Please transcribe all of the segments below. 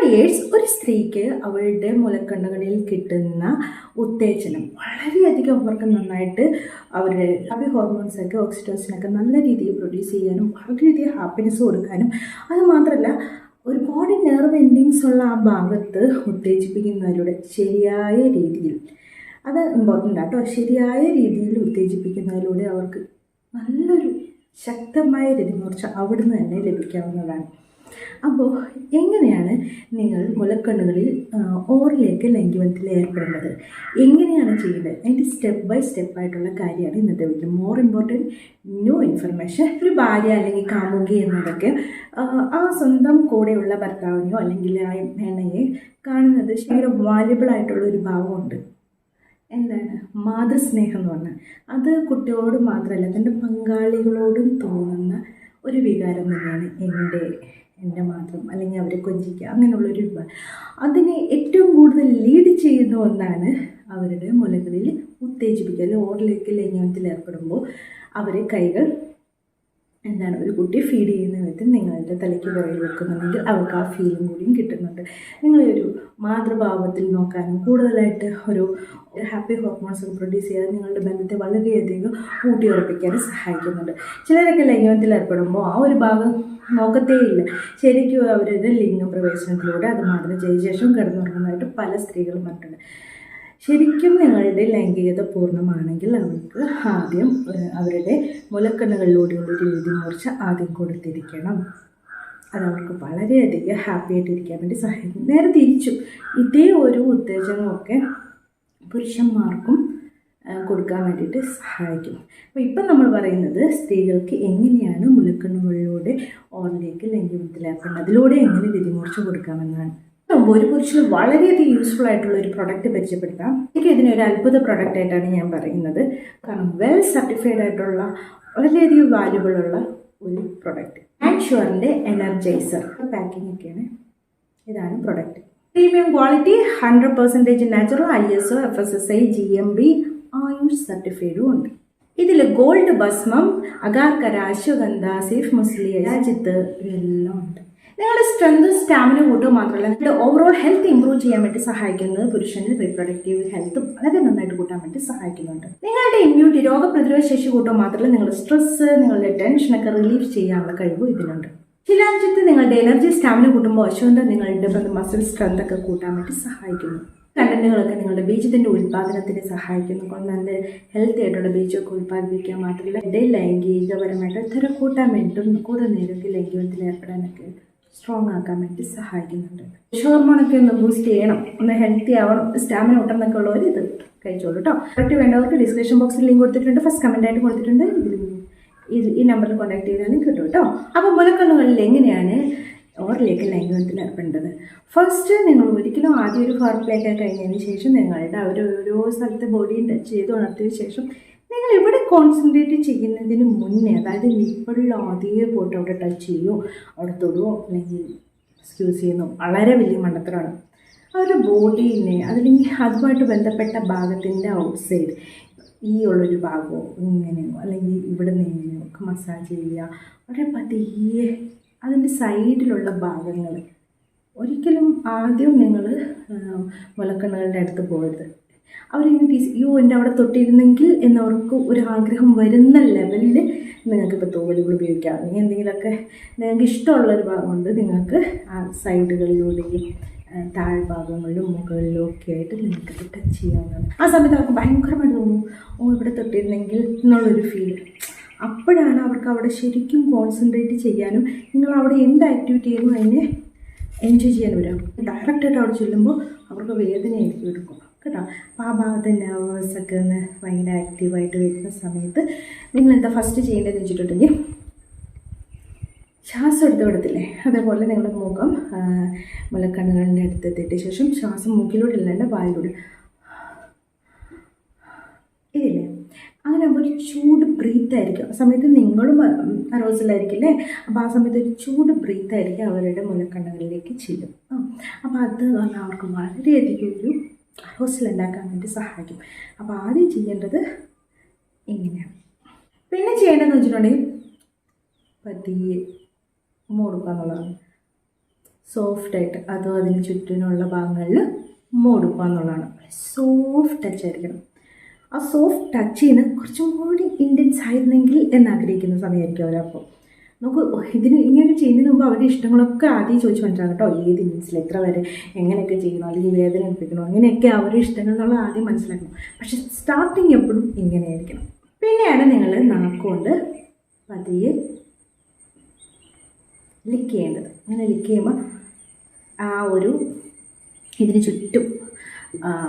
Dears, ഒരു സ്ത്രീക്ക് അവളുടെ മുലക്കണ്ണുകളിൽ കിട്ടുന്ന ഉത്തേജനം വളരെയധികം അവർക്ക് നന്നായിട്ട് അവരുടെ ഹാപ്പി ഹോർമോൺസൊക്കെ ഓക്സിറ്റോസിനൊക്കെ നല്ല രീതിയിൽ പ്രൊഡ്യൂസ് ചെയ്യാനും വളരെയധികം ഹാപ്പിനെസ് കൊടുക്കാനും, അതുമാത്രമല്ല ഒരുപാട് നെർവ് എൻഡിങ്സ് ഉള്ള ആ ഭാഗത്ത് ഉത്തേജിപ്പിക്കുന്നതിലൂടെ ശരിയായ രീതിയിൽ, അത് ഇമ്പോർട്ടൻ്റ് ആട്ടോ, ശരിയായ രീതിയിൽ ഉത്തേജിപ്പിക്കുന്നതിലൂടെ അവർക്ക് നല്ലൊരു ശക്തമായ രതിമൂർച്ച അവിടുന്ന് തന്നെ ലഭിക്കാവുന്നതാണ്. അപ്പോൾ എങ്ങനെയാണ് നിങ്ങൾ മുലക്കണ്ണുകളിൽ ഓറിലേക്ക് ലൈംഗികബന്ധത്തിൽ ഏർപ്പെടുന്നത്, എങ്ങനെയാണ് ചെയ്യേണ്ടത്, അതിൻ്റെ സ്റ്റെപ്പ് ബൈ സ്റ്റെപ്പായിട്ടുള്ള കാര്യമാണ് ഇന്നത്തെ വീട്ടിൽ. More important new information. ഒരു ഭാര്യ അല്ലെങ്കിൽ കാമുകി എന്നതൊക്കെ ആ സ്വന്തം കൂടെയുള്ള ഭർത്താവിനെയോ അല്ലെങ്കിൽ ആ എണ്ണയെ കാണുന്നത് ഭയങ്കര വാല്യബിൾ ആയിട്ടുള്ള ഒരു ഭാവമുണ്ട്. എന്താണ് മാതൃസ്നേഹം എന്ന് പറഞ്ഞാൽ അത് കുട്ടികളോട് മാത്രമല്ല തൻ്റെ പങ്കാളികളോടും തോന്നുന്ന ഒരു വികാരം തന്നെയാണ് എൻ്റെ മാത്രം, അല്ലെങ്കിൽ അവരെ കൊഞ്ചിക്കുക, അങ്ങനെയുള്ളൊരു അതിനെ ഏറ്റവും കൂടുതൽ ലീഡ് ചെയ്യുന്ന ഒന്നാണ് അവരുടെ മുലകളിൽ ഉത്തേജിപ്പിക്കുക. അല്ലെങ്കിൽ ഓറിലേക്ക് ലൈംഗികത്തിൽ ഏർപ്പെടുമ്പോൾ അവരെ കൈകൾ എന്താണ് ഒരു കുട്ടി ഫീഡ് ചെയ്യുന്ന വിധത്തിൽ നിങ്ങളുടെ തലയ്ക്ക് പുറകിൽ വെക്കുന്നുണ്ടെങ്കിൽ അവർക്ക് ആ ഫീലും കൂടിയും കിട്ടുന്നുണ്ട്. നിങ്ങളൊരു മാതൃഭാവത്തിൽ നോക്കാനും കൂടുതലായിട്ട് ഒരു ഹാപ്പി ഹോർമോൺസ് പ്രൊഡ്യൂസ് ചെയ്യാതെ നിങ്ങളുടെ ബന്ധത്തെ വളരെയധികം ഊട്ടിയുറപ്പിക്കാനും സഹായിക്കുന്നുണ്ട്. ചിലരൊക്കെ ലൈംഗികത്തിൽ ഏർപ്പെടുമ്പോൾ ആ ഒരു ഭാഗം നോക്കത്തേയില്ല. ശരിക്കും അവരുടെ ലിംഗപ്രവേശനത്തിലൂടെ അത് മാത്രം ചെയ്ത ശേഷം കിടന്നുറങ്ങുന്നതായിട്ട് പല സ്ത്രീകളും പറഞ്ഞിട്ടുണ്ട്. ശരിക്കും നിങ്ങളുടെ ലൈംഗികത പൂർണ്ണമാണെങ്കിൽ അവർക്ക് ആദ്യം അവരുടെ മുലക്കണ്ണുകളിലൂടെയുള്ള ഒരു രതിമൂർച്ച ആദ്യം കൊടുത്തിരിക്കണം. അതവർക്ക് വളരെയധികം ഹാപ്പി ആയിട്ടിരിക്കാൻ വേണ്ടി സഹായിക്കും. നേരെ തിരിച്ചു ഇതേ ഒരു ഉത്തേജനമൊക്കെ പുരുഷന്മാർക്കും കൊടുക്കാൻ വേണ്ടിയിട്ട് സഹായിക്കും. അപ്പോൾ ഇപ്പം നമ്മൾ പറയുന്നത് സ്ത്രീകൾക്ക് എങ്ങനെയാണ് മുലക്കണ്ണുകളിലൂടെ ഓറിലേക്ക് ലൈംഗികത്തിൽ ഏർപ്പെടുന്നത്, അതിലൂടെ എങ്ങനെ രതിമൂർച്ച കൊടുക്കാമെന്നാണ്. ഒരു പുരുഷന് വളരെയധികം യൂസ്ഫുൾ ആയിട്ടുള്ള ഒരു പ്രൊഡക്റ്റ് പരിചയപ്പെടുത്താം. എനിക്ക് ഇതിനൊരു അത്ഭുത പ്രൊഡക്റ്റ് ആയിട്ടാണ് ഞാൻ പറയുന്നത്. കാരണം വെൽ സർട്ടിഫൈഡ് ആയിട്ടുള്ള വളരെയധികം വാല്യുബിൾ ഉള്ള ഒരു പ്രൊഡക്റ്റ്. ആൻഷുവറിൻ്റെ എനർജൈസർ പാക്കിംഗ് ഒക്കെയാണ്. ഇതാണ് product. Premium quality, 100% natural, ISO FSSAI GMB AYUSH സർട്ടിഫൈഡും ഉണ്ട്. ഇതിൽ ഗോൾഡ് ഭസ്മം, അഗാർക്കര, അശ്വഗന്ധ, സേഫ് മുസ്ലി, രാജ്യത്ത് ഇതെല്ലാം ഉണ്ട്. നിങ്ങളുടെ സ്ട്രെങ്തും സ്റ്റാമിന കൂട്ടുക മാത്രമല്ല നിങ്ങളുടെ ഓവറോൾ ഹെൽത്ത് ഇംപ്രൂവ് ചെയ്യാൻ വേണ്ടി സഹായിക്കുന്നത് പുരുഷന് റീപ്രൊഡക്റ്റീവ് ഹെൽത്ത് വളരെ നന്നായിട്ട് കൂട്ടാൻ വേണ്ടി സഹായിക്കുന്നുണ്ട്. നിങ്ങളുടെ ഇമ്മ്യൂണിറ്റി രോഗപ്രതിരോധ ശേഷി കൂട്ടുക മാത്രമല്ല നിങ്ങളുടെ സ്ട്രെസ്, നിങ്ങളുടെ ടെൻഷനൊക്കെ റിലീഫ് ചെയ്യാനുള്ള കഴിവ് ഇതിനുണ്ട്. ശിലാഞ്ചിത്ത് നിങ്ങളുടെ എനർജി സ്റ്റാമിന കൂട്ടുമ്പോൾ അശ്വഗന്ധ നിങ്ങളുടെ മസിൽ സ്ട്രെങ്ത് ഒക്കെ കൂട്ടാൻ വേണ്ടി സഹായിക്കുന്നു. കണ്ടന്റുകളൊക്കെ നിങ്ങളുടെ ബീജത്തിൻ്റെ ഉൽപ്പാദനത്തിന് സഹായിക്കുന്നു. നല്ല ഹെൽത്തി ആയിട്ടുള്ള ബീജമൊക്കെ ഉൽപ്പാദിപ്പിക്കാൻ മാത്രമല്ല ലൈംഗികപരമായിട്ട് തരം കൂട്ടാൻ വേണ്ടിയിട്ടും കൂടുതൽ നേരത്തിൽ ലൈംഗികത്തിൽ ഏർപ്പെടാനൊക്കെ സ്ട്രോങ് ആക്കാൻ വേണ്ടി സഹായിക്കുന്നുണ്ട്. ഹോർമോണൊക്കെ ഒന്ന് ബൂസ്റ്റ് ചെയ്യണം, ഒന്ന് ഹെൽത്തി ആവണം, സ്റ്റാമിന കൂട്ടണമെന്നൊക്കെ ഉള്ളവർ ഇത് കഴിച്ചോളൂ കേട്ടോ. പ്രൊഡക്റ്റ് വേണ്ടവർക്ക് ഡിസ്ക്രിപ്ഷൻ ബോക്സിൽ ലിങ്ക് കൊടുത്തിട്ടുണ്ട്, ഫസ്റ്റ് കമൻ്റ് ആയിട്ട് കൊടുത്തിട്ടുണ്ട്. ഈ നമ്പറിൽ കോൺടാക്ട് ചെയ്താലും കിട്ടും കേട്ടോ. അപ്പോൾ മുലക്കണ്ണുകളിൽ എങ്ങനെയാണ് ഓറിലേക്ക് ലൈംഗികത്തിൽ ഏർപ്പെടേണ്ടത്? ഫസ്റ്റ് നിങ്ങൾ ഒരിക്കലും ആദ്യം ഒരു ഫോർ പ്ലേ ഒക്കെ കഴിഞ്ഞതിന് ശേഷം നിങ്ങളുടെ ഓരോ സ്ഥലത്തെ ബോഡി ടച്ച് ചെയ്ത് ഉണർത്തിയതിന് ശേഷം നിങ്ങൾ ഇവിടെ കോൺസെൻട്രേറ്റ് ചെയ്യുന്നതിന് മുന്നേ, അതായത് നിപ്പിളിൽ ആദ്യമേ പോയിട്ട് അവിടെ ടച്ച് ചെയ്യുമോ അവിടെ തൊടുവോ അല്ലെങ്കിൽ എക്സ്ക്യൂസ് ചെയ്യുന്നു വളരെ വലിയ മണ്ടത്തരമാണ്. അവരുടെ ബോഡീനെ അതല്ലെങ്കിൽ അതുമായിട്ട് ബന്ധപ്പെട്ട ഭാഗത്തിൻ്റെ ഔട്ട്സൈഡ് ഈ ഉള്ളൊരു ഭാഗമോ ഇങ്ങനെയോ അല്ലെങ്കിൽ ഇവിടെ നിന്ന് ഇങ്ങനെയോ ഒക്കെ മസാജ് ചെയ്യുക. വളരെ പതിയെ അതിൻ്റെ സൈഡിലുള്ള ഭാഗങ്ങൾ ഒരിക്കലും ആദ്യം നിങ്ങൾ മുലക്കണ്ണുകളുടെ അടുത്ത് പോകരുത്. അവരിങ്ങനെ എൻ്റെ അവിടെ തൊട്ടിരുന്നെങ്കിൽ എന്നവർക്ക് ഒരു ആഗ്രഹം വരുന്ന ലെവലിൽ നിങ്ങൾക്കിപ്പോൾ തോലുകൾ ഉപയോഗിക്കാം. അല്ലെങ്കിൽ എന്തെങ്കിലുമൊക്കെ നിങ്ങൾക്ക് ഇഷ്ടമുള്ളൊരു ഭാഗമുണ്ട് നിങ്ങൾക്ക് ആ സൈഡുകളിലൂടെയും താഴ്ഭാഗങ്ങളിലും മുകളിലും ഒക്കെ ആയിട്ട് നിങ്ങൾക്ക് ടച്ച് ചെയ്യാവുന്നതാണ്. ആ സമയത്ത് അവർക്ക് ഭയങ്കരമായിട്ട് തോന്നും, ഇവിടെ തൊട്ടിരുന്നെങ്കിൽ എന്നുള്ളൊരു ഫീൽ. അപ്പോഴാണ് അവർക്ക് അവിടെ ശരിക്കും കോൺസെൻട്രേറ്റ് ചെയ്യാനും നിങ്ങൾ അവിടെ എന്ത് ആക്ടിവിറ്റി ചെയ്യുന്നു അതിനെ എൻജോയ് ചെയ്യാൻ വരാം. ഡയറക്റ്റായിട്ട് അവിടെ ചെല്ലുമ്പോൾ അവർക്ക് വേദനയായിരിക്കും എടുക്കും കേട്ടോ. അപ്പോൾ ആ ഭാഗത്ത് നെർവസൊക്കെ ഒന്ന് ഭയങ്കര ആക്റ്റീവായിട്ട് വരുന്ന സമയത്ത് നിങ്ങൾ എന്താ ഫസ്റ്റ് ചെയ്യേണ്ടതെന്ന് വെച്ചിട്ടുണ്ടെങ്കിൽ ശ്വാസം എടുത്ത് വിടത്തില്ലേ, അതേപോലെ നിങ്ങളുടെ മുഖം മുലക്കണ്ണുകളിൻ്റെ അടുത്തെത്തിയ ശേഷം ശ്വാസം മൂക്കിലൂടെ ഇല്ലാണ്ട് വായിലൂടെ ഇതില്ലേ അങ്ങനെ ഒരു ചൂട് ബ്രീത്തായിരിക്കും. ആ സമയത്ത് നിങ്ങളും അറോസിലായിരിക്കില്ലേ, അപ്പോൾ ആ സമയത്ത് ഒരു ചൂട് ബ്രീത്തായിരിക്കും അവരുടെ മുലക്കണ്ണുകളിലേക്ക് ചെല്ലും. അപ്പോൾ അത് അവർക്ക് വളരെയധികം ഒരു അറോസിലുണ്ടാക്കാൻ വേണ്ടി സഹായിക്കും. അപ്പോൾ ആദ്യം ചെയ്യേണ്ടത് ഇങ്ങനെയാണ്. പിന്നെ ചെയ്യേണ്ടതെന്ന് വെച്ചിട്ടുണ്ടെങ്കിൽ പതിയെ കൊടുക്കുക എന്നുള്ളതാണ്. സോഫ്റ്റായിട്ട് അതും അതിന് ചുറ്റിനുള്ള ഭാഗങ്ങളിൽ കൊടുക്കുക എന്നുള്ളതാണ്. സോഫ്റ്റ് ടച്ച് ആയിരിക്കണം. ആ സോഫ്റ്റ് ടച്ചിന് കുറച്ചും കൂടി ഇൻറ്റൻസ് ആയിരുന്നെങ്കിൽ എന്നാഗ്രഹിക്കുന്ന സമയമായിരിക്കും അവരപ്പോൾ. നമുക്ക് ഇതിന് ഇങ്ങനെ ചെയ്യുന്നതിന് മുമ്പ് അവരുടെ ഇഷ്ടങ്ങളൊക്കെ ആദ്യം ചോദിച്ച് മനസ്സിലാക്കാം കേട്ടോ. ഏത് ഇൻസിൽ എത്ര വരെ എങ്ങനെയൊക്കെ ചെയ്യണോ, അല്ലെങ്കിൽ വേദന എടുപ്പിക്കണോ, അങ്ങനെയൊക്കെ അവരുടെ ഇഷ്ടങ്ങൾ എന്നുള്ളത് ആദ്യം മനസ്സിലാക്കണം. പക്ഷെ സ്റ്റാർട്ടിങ് എപ്പോഴും ഇങ്ങനെയായിരിക്കണം. പിന്നെയാണ് നിങ്ങൾ നാക്കുകൊണ്ട് പതിയെ ലിക്ക് ചെയ്യേണ്ടത്. അങ്ങനെ ലിക്ക് ചെയ്യുമ്പോൾ ആ ഒരു ഇതിന് ചുറ്റും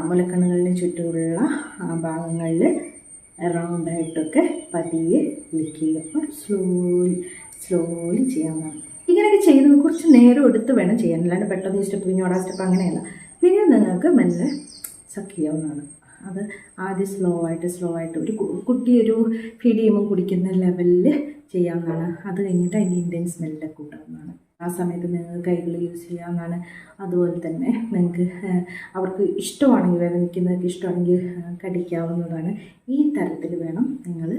മുലക്കണ്ണുകളിന് ചുറ്റുമുള്ള ഭാഗങ്ങളിൽ റൗണ്ടായിട്ടൊക്കെ പതിയെ ലിക്ക് ചെയ്യുക. അപ്പോൾ സ്ലോലി ചെയ്യാവുന്നതാണ്. ഇങ്ങനെയൊക്കെ ചെയ്യുന്നത് കുറച്ച് നേരം എടുത്ത് വേണം ചെയ്യാൻ, അല്ലാണ്ട് പെട്ടെന്ന് ഈ സ്റ്റെപ്പ് പിന്നോടാ സ്റ്റെപ്പ് അങ്ങനെയല്ല. പിന്നെ നിങ്ങൾക്ക് മെല്ലെ സക്ക് ചെയ്യാവുന്നതാണ്. അത് ആദ്യം സ്ലോ ആയിട്ട് ഒരു കുട്ടി ഒരു ഫീഡ് ചെയ്യുമ്പോൾ കുടിക്കുന്ന ലെവലിൽ ചെയ്യാവുന്നതാണ്. അത് കഴിഞ്ഞിട്ട് അതിൻ്റെ ഇൻറ്റൻസ് മെല്ലെ കൂട്ടാവുന്നതാണ്. ആ സമയത്ത് നിങ്ങൾക്ക് കൈകൾ യൂസ് ചെയ്യാവുന്നതാണ്. അതുപോലെ തന്നെ നിങ്ങൾക്ക് അവർക്ക് ഇഷ്ടമാണെങ്കിൽ, വേദനിക്കുന്നവർക്ക് ഇഷ്ടമാണെങ്കിൽ കടിക്കാവുന്നതാണ്. ഈ തരത്തിൽ വേണം നിങ്ങൾ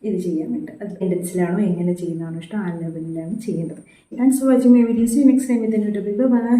ഇത് ചെയ്യാൻ വേണ്ടി. അത് ഇൻറ്റൻസിലാണോ എങ്ങനെ ചെയ്യുന്നതാണോ ഇഷ്ടം ആ ലെവലിലാണ് ചെയ്യേണ്ടത്. Thanks for watching my videos. Next time with a new topic. By.